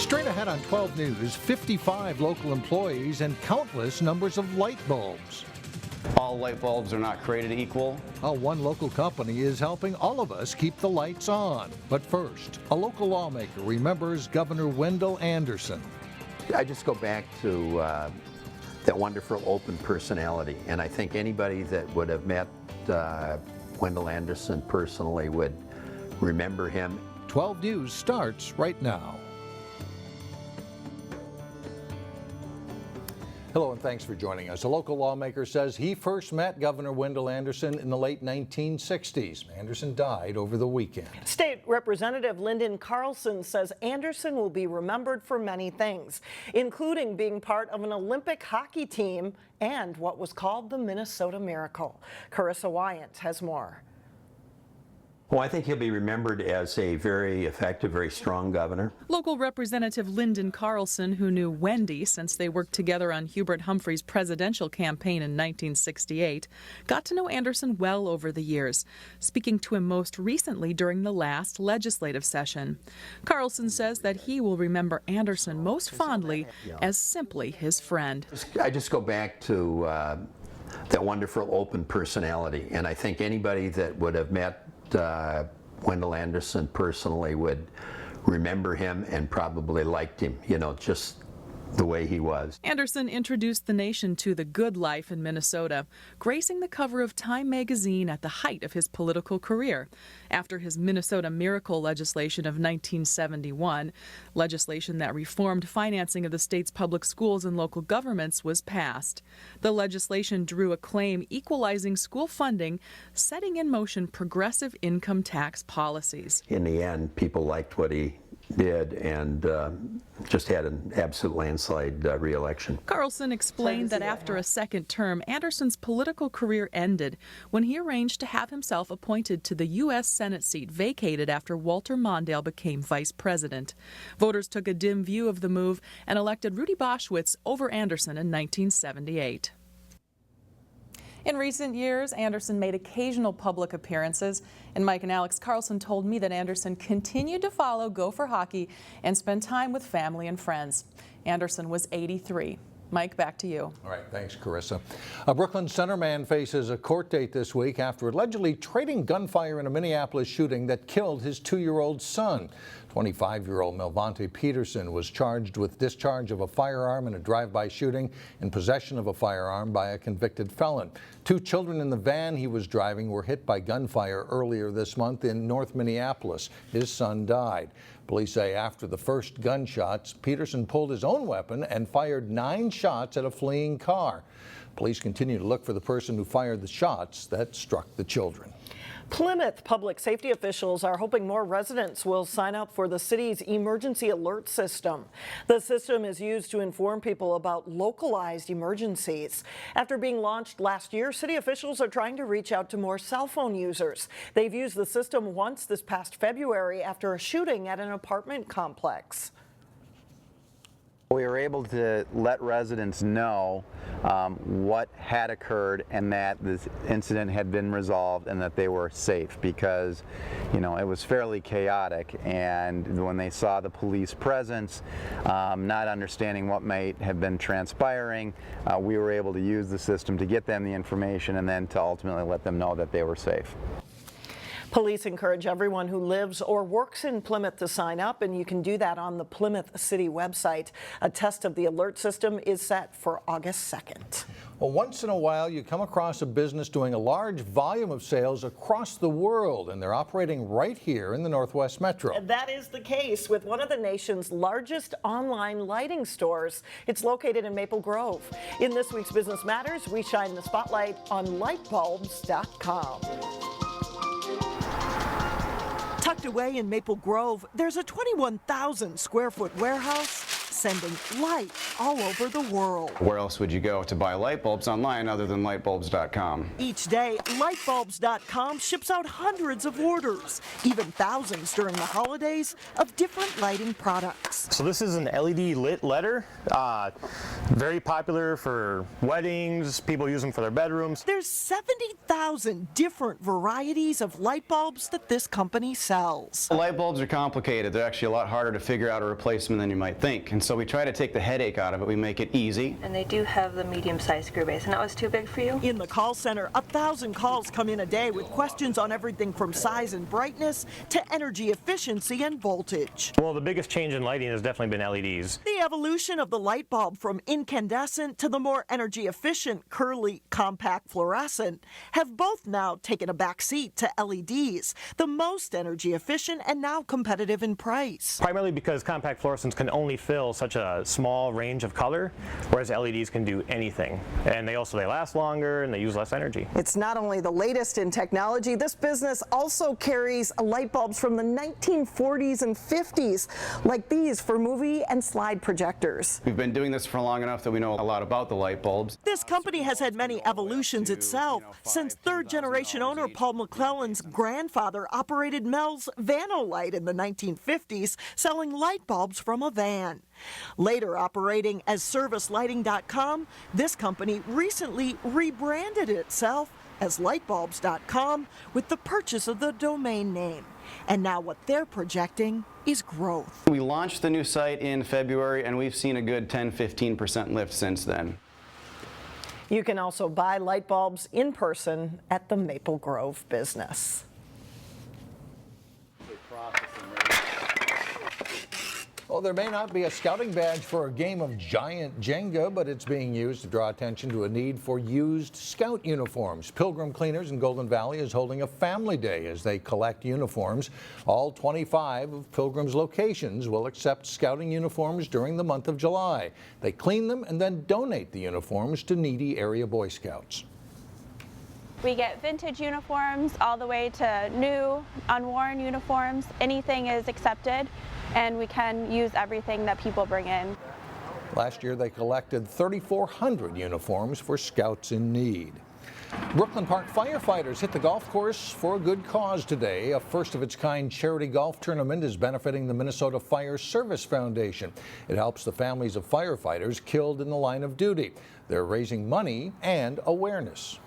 Straight ahead on 12 News, 55 local employees and countless numbers of light bulbs. All light bulbs are not created equal. How one local company is helping all of us keep the lights on. But first, a local lawmaker remembers Governor Wendell Anderson. I just go back to that wonderful open personality, and I think anybody that would have met Wendell Anderson personally would remember him. 12 News starts right now. Hello and thanks for joining us. A local lawmaker says he first met Governor Wendell Anderson in the late 1960s. Anderson died over the weekend. State Representative Lyndon Carlson says Anderson will be remembered for many things, including being part of an Olympic hockey team and what was called the Minnesota Miracle. Carissa Wyant has more. Well, I think he'll be remembered as a very effective, very strong governor. Local Representative Lyndon Carlson, who knew Wendy since they worked together on Hubert Humphrey's presidential campaign in 1968, got to know Anderson well over the years, speaking to him most recently during the last legislative session. Carlson says that he will remember Anderson most fondly as simply his friend. I just go back to that wonderful open personality, and I think anybody that would have met Wendell Anderson personally would remember him and probably liked him, just the way he was. Anderson introduced the nation to the good life in Minnesota, gracing the cover of Time magazine at the height of his political career. After his Minnesota Miracle legislation of 1971, legislation that reformed financing of the state's public schools and local governments, was passed. The legislation drew acclaim, equalizing school funding, setting in motion progressive income tax policies. In the end, people liked what he did and just had an absolute landslide re-election. Carlson explained that after a second term, Anderson's political career ended when he arranged to have himself appointed to the U.S. Senate seat vacated after Walter Mondale became vice president. Voters took a dim view of the move and elected Rudy Boschwitz over Anderson in 1978. In recent years, Anderson made occasional public appearances, and Mike and Alex Carlson told me that Anderson continued to follow Gopher hockey and spend time with family and friends. Anderson was 83. Mike, back to you. All right, thanks, Carissa. A Brooklyn Center man faces a court date this week after allegedly trading gunfire in a Minneapolis shooting that killed his 2-year-old son. 25-year-old Melvante Peterson was charged with discharge of a firearm in a drive-by shooting and possession of a firearm by a convicted felon. 2 children in the van he was driving were hit by gunfire earlier this month in North Minneapolis. His son died. Police say after the first gunshots, Peterson pulled his own weapon and fired 9 shots at a fleeing car. Police continue to look for the person who fired the shots that struck the children. Plymouth public safety officials are hoping more residents will sign up for the city's emergency alert system. The system is used to inform people about localized emergencies. After being launched last year, city officials are trying to reach out to more cell phone users. They've used the system once this past February after a shooting at an apartment complex. We were able to let residents know what had occurred and that this incident had been resolved and that they were safe, because it was fairly chaotic, and when they saw the police presence, not understanding what might have been transpiring, we were able to use the system to get them the information and then to ultimately let them know that they were safe. Police encourage everyone who lives or works in Plymouth to sign up, and you can do that on the Plymouth City website. A test of the alert system is set for August 2nd. Well, once in a while, you come across a business doing a large volume of sales across the world, and they're operating right here in the Northwest Metro. And that is the case with one of the nation's largest online lighting stores. It's located in Maple Grove. In this week's Business Matters, we shine the spotlight on lightbulbs.com. Tucked away in Maple Grove, there's a 21,000 square foot warehouse sending light all over the world. Where else would you go to buy light bulbs online other than lightbulbs.com? Each day, lightbulbs.com ships out hundreds of orders, even thousands during the holidays, of different lighting products. So this is an LED lit letter, very popular for weddings, people use them for their bedrooms. There's 70,000 different varieties of light bulbs that this company sells. Light bulbs are complicated. They're actually a lot harder to figure out a replacement than you might think. And so we try to take the headache out of it. We make it easy. And they do have the medium-sized screw base, and that was too big for you? In the call center, 1,000 calls come in a day with questions on everything from size and brightness to energy efficiency and voltage. Well, the biggest change in lighting has definitely been LEDs. The evolution of the light bulb from incandescent to the more energy efficient, curly, compact fluorescent have both now taken a back seat to LEDs, the most energy efficient and now competitive in price. Primarily because compact fluorescents can only fill such a small range of color, whereas LEDs can do anything. And they last longer and they use less energy. It's not only the latest in technology, this business also carries light bulbs from the 1940s and 50s, like these for movie and slide projectors. We've been doing this for long enough that we know a lot about the light bulbs. This company has had many evolutions itself, since third-generation owner Paul McClellan's grandfather operated Mel's Vanolight in the 1950s, selling light bulbs from a van. Later operating as ServiceLighting.com, this company recently rebranded itself as lightbulbs.com with the purchase of the domain name. And now what they're projecting is growth. We launched the new site in February, and we've seen a good 10-15% lift since then. You can also buy light bulbs in person at the Maple Grove business. Well, there may not be a scouting badge for a game of giant Jenga, but it's being used to draw attention to a need for used scout uniforms. Pilgrim Cleaners in Golden Valley is holding a family day as they collect uniforms. All 25 of Pilgrim's locations will accept scouting uniforms during the month of July. They clean them and then donate the uniforms to needy area Boy Scouts. We get vintage uniforms all the way to new, unworn uniforms. Anything is accepted, and we can use everything that people bring in. Last year, they collected 3,400 uniforms for Scouts in need. Brooklyn Park firefighters hit the golf course for a good cause today. A first-of-its-kind charity golf tournament is benefiting the Minnesota Fire Service Foundation. It helps the families of firefighters killed in the line of duty. They're raising money and awareness.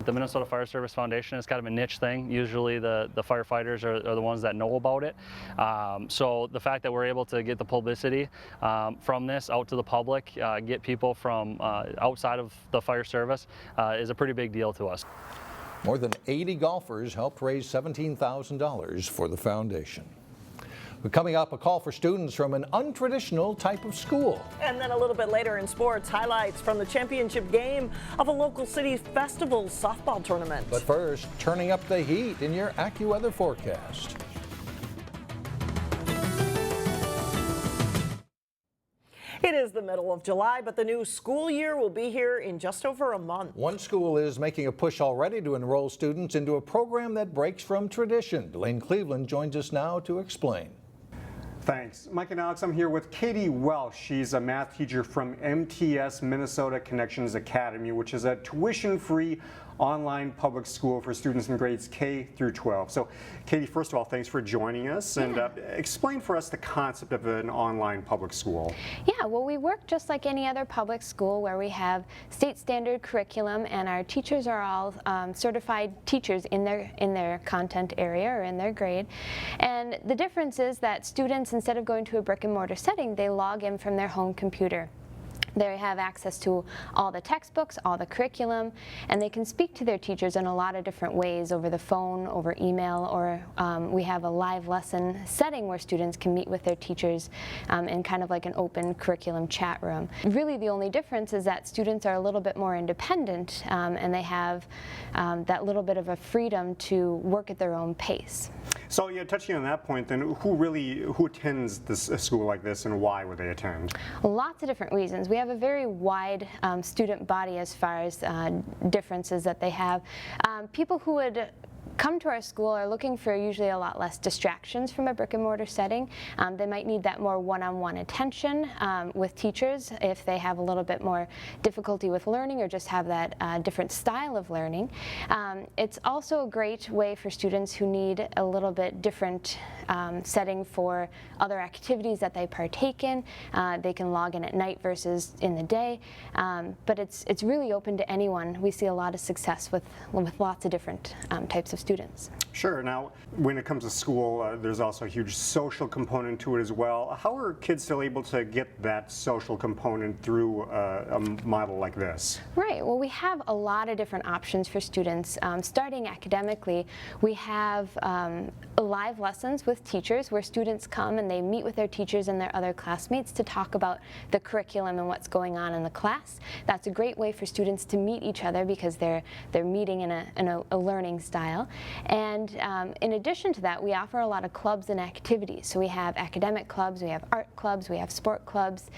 The Minnesota Fire Service Foundation is kind of a niche thing. Usually the firefighters are the ones that know about it. So the fact that we're able to get the publicity from this out to the public, get people from outside of the fire service is a pretty big deal to us. More than 80 golfers helped raise $17,000 for the foundation. Coming up, a call for students from an untraditional type of school. And then a little bit later in sports, highlights from the championship game of a local city festival softball tournament. But first, turning up the heat in your AccuWeather forecast. It is the middle of July, but the new school year will be here in just over a month. One school is making a push already to enroll students into a program that breaks from tradition. Delane Cleveland joins us now to explain. Thanks. Mike and Alex, I'm here with Katie Welsh. She's a math teacher from MTS Minnesota Connections Academy, which is a tuition-free online public school for students in grades K through 12. So, Katie, first of all, thanks for joining us, and explain for us the concept of an online public school. Yeah, well, we work just like any other public school where we have state standard curriculum, and our teachers are all certified teachers in their content area or in their grade. And the difference is that students, instead of going to a brick and mortar setting, they log in from their home computer. They have access to all the textbooks, all the curriculum, and they can speak to their teachers in a lot of different ways, over the phone, over email, or we have a live lesson setting where students can meet with their teachers in kind of like an open curriculum chat room. Really the only difference is that students are a little bit more independent and they have that little bit of a freedom to work at their own pace. So, yeah, touching on that point, then who attends a school like this, and why would they attend? Lots of different reasons. We have a very wide student body as far as differences that they have. People who would come to our school are looking for usually a lot less distractions from a brick and mortar setting. They might need that more one-on-one attention with teachers if they have a little bit more difficulty with learning or just have that different style of learning. It's also a great way for students who need a little bit different setting for other activities that they partake in. They can log in at night versus in the day, but it's really open to anyone. We see a lot of success with lots of different types of students. Sure. Now, when it comes to school, there's also a huge social component to it as well. How are kids still able to get that social component through a model like this? Right. Well, we have a lot of different options for students. Starting academically, we have live lessons with teachers where students come and they meet with their teachers and their other classmates to talk about the curriculum and what's going on in the class. That's a great way for students to meet each other because they're meeting in a learning style. And in addition to that, we offer a lot of clubs and activities. So we have academic clubs, we have art clubs, we have sport clubs,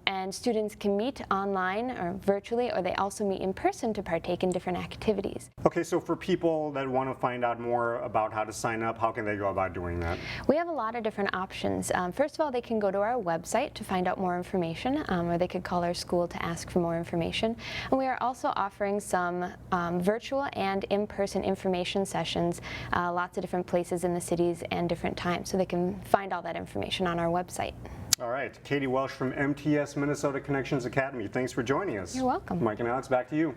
and students can meet online or virtually, or they also meet in person to partake in different activities. Okay, so for people that want to find out more about how to sign up, how can they go about doing that? We have a lot of different options. First of all, they can go to our website to find out more information, or they could call our school to ask for more information. And we are also offering some virtual and in-person information sessions, lots of different places in the cities and different times, so they can find all that information on our website. All right, Katie Welsh from MTS Minnesota Connections Academy. Thanks for joining us. You're welcome. Mike and Alex, back to you.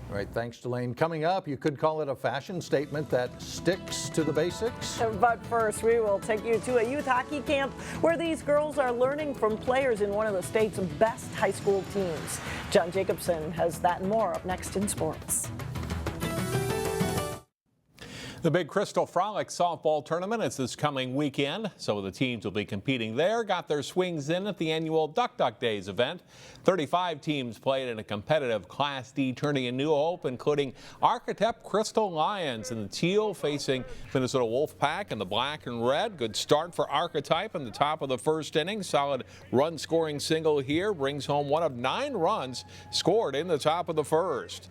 All right, thanks, Delane. Coming up, you could call it a fashion statement that sticks to the basics. But first, we will take you to a youth hockey camp where these girls are learning from players in one of the state's best high school teams. John Jacobson has that and more up next in sports. The Big Crystal Frolic softball tournament is this coming weekend, so the teams will be competing there. Got their swings in at the annual Duk Duk Daze event. 35 teams played in a competitive Class D tourney in New Hope, including Archetype Crystal Lions in the teal facing Minnesota Wolfpack in the black and red. Good start for Archetype in the top of the first inning. Solid run-scoring single here brings home one of 9 runs scored in the top of the first.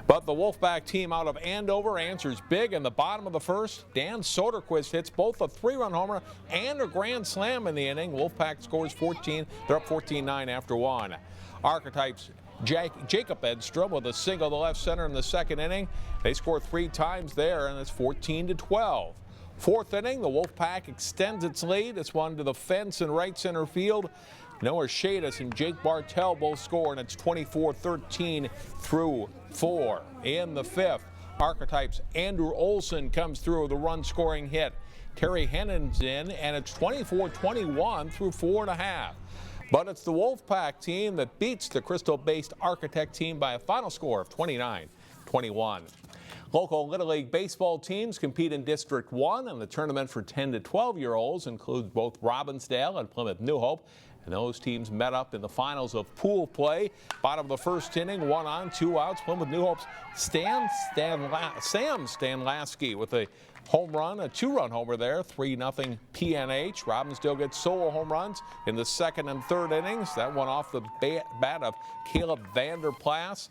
But the Wolfpack team out of Andover answers big in the bottom of the first. Dan Soderquist hits both a 3-run homer and a grand slam in the inning. Wolfpack scores 14. They're up 14-9 after 1. Archetype's Jacob Edstrom with a single to left center in the second inning. They score 3 times there, and it's 14-12. Fourth inning, the Wolfpack extends its lead. It's one to the fence in right center field. Noah Shadis and Jake Bartell both score, and it's 24-13 through 4. In the fifth, Archetype's Andrew Olson comes through with a run-scoring hit. Terry Hennon's in, and it's 24-21 through 4.5. But it's the Wolfpack team that beats the Crystal-based Architect team by a final score of 29-21. Local Little League baseball teams compete in District 1, and the tournament for 10 to 12-year-olds includes both Robbinsdale and Plymouth New Hope. And those teams met up in the finals of pool play. Bottom of the first inning, 1 on, 2 outs. Plymouth New Hope's Sam Stanlaski with a home run, a 2-run homer there, 3-0 PNH. Robbinsdale gets solo home runs in the second and third innings. That one off the bat of Caleb Vanderplas.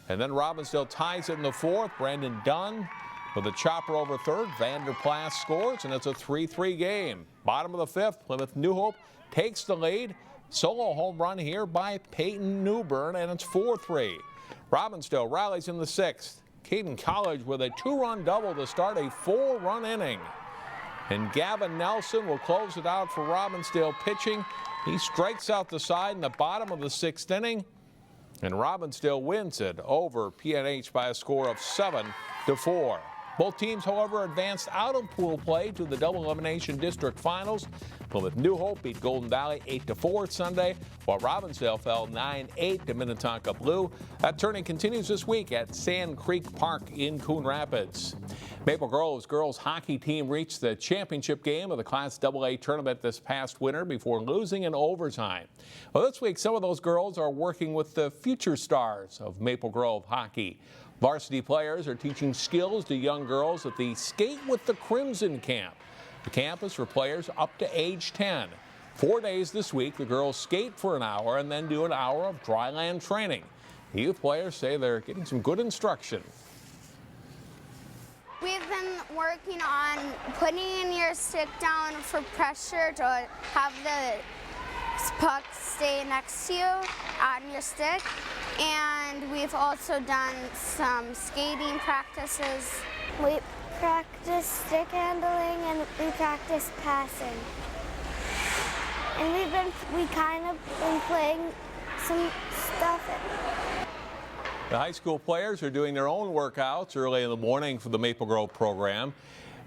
And then Robbinsdale ties it in the fourth. Brandon Dunn with a chopper over third. Vanderplas scores, and it's a 3-3 game. Bottom of the fifth, Plymouth New Hope takes the lead. Solo home run here by Peyton Newburn, and it's 4-3. Robbinsdale rallies in the sixth. Caden College with a 2-run double to start a 4-run inning. And Gavin Nelson will close it out for Robbinsdale pitching. He strikes out the side in the bottom of the sixth inning. And Robbinsdale wins it over PNH by a score of 7-4. Both teams, however, advanced out of pool play to the double elimination district finals. Plymouth New Hope beat Golden Valley 8-4 Sunday, while Robbinsdale fell 9-8 to Minnetonka Blue. That tourney continues this week at Sand Creek Park in Coon Rapids. Maple Grove's girls hockey team reached the championship game of the Class AA tournament this past winter before losing in overtime. Well, this week, some of those girls are working with the future stars of Maple Grove hockey. Varsity players are teaching skills to young girls at the Skate with the Crimson camp. The camp is for players up to age 10. 4 days this week, the girls skate for an hour and then do an hour of dry land training. The youth players say they're getting some good instruction. We've been working on putting your stick down for pressure to have the puck stay next to you on your stick. And we've also done some skating practices. We practice stick handling and we practice passing. And we kind of been playing some stuff. The high school players are doing their own workouts early in the morning for the Maple Grove program.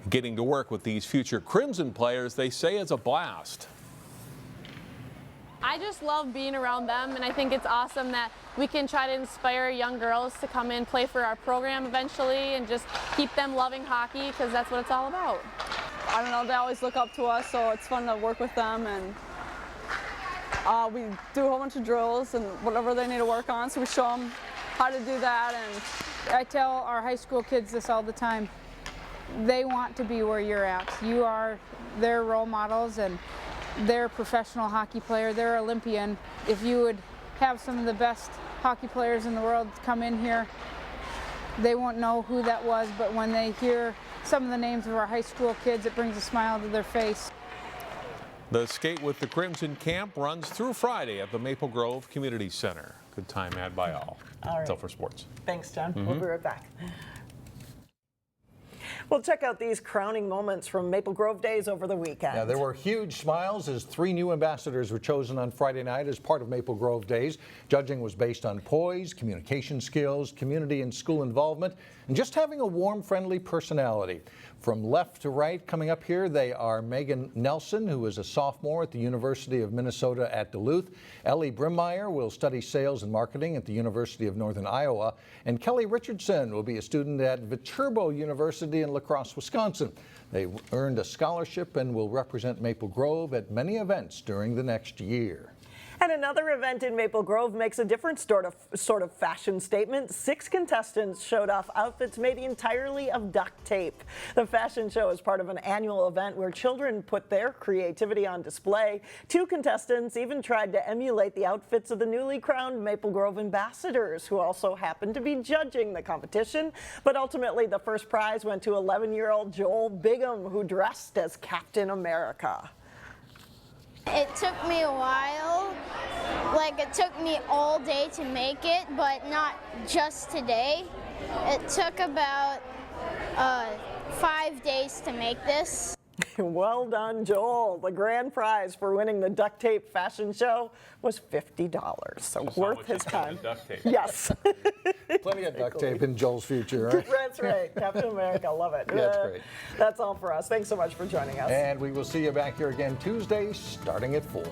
Getting to work with these future Crimson players, they say, is a blast. I just love being around them, and I think it's awesome that we can try to inspire young girls to come in, play for our program eventually, and just keep them loving hockey, because that's what it's all about. I don't know, they always look up to us, so it's fun to work with them, and we do a whole bunch of drills and whatever they need to work on, so we show them how to do that. And I tell our high school kids this all the time. They want to be where you're at. You are their role models, and they're a professional hockey player, they're Olympian. If you would have some of the best hockey players in the world come in here, they won't know who that was, but when they hear some of the names of our high school kids, it brings a smile to their face. The Skate with the Crimson camp runs through Friday at the Maple Grove Community Center. Good time had by all. All right. Telfer Sports. Thanks, John. We'll be right back. Well, check out these crowning moments from Maple Grove Days over the weekend. Yeah, there were huge smiles as 3 new ambassadors were chosen on Friday night as part of Maple Grove Days. Judging was based on poise, communication skills, community and school involvement, and just having a warm, friendly personality. From left to right, coming up here, they are Megan Nelson, who is a sophomore at the University of Minnesota at Duluth. Ellie Brimmeyer will study sales and marketing at the University of Northern Iowa. And Kelly Richardson will be a student at Viterbo University in La Crosse, Wisconsin. They earned a scholarship and will represent Maple Grove at many events during the next year. And another event in Maple Grove makes a different sort of fashion statement. 6 contestants showed off outfits made entirely of duct tape. The fashion show is part of an annual event where children put their creativity on display. 2 contestants even tried to emulate the outfits of the newly crowned Maple Grove ambassadors, who also happened to be judging the competition. But ultimately, the first prize went to 11-year-old Joel Bigham, who dressed as Captain America. It took me a while, like it took me all day to make it, but not just today. It took about 5 days to make this. Well done, Joel. The grand prize for winning the duct tape fashion show was $50, so worth his time. Duct tape. Yes. Plenty of duct tape in Joel's future, right? That's right. Captain America, love it. That's great. That's all for us. Thanks so much for joining us. And we will see you back here again Tuesday, starting at 4.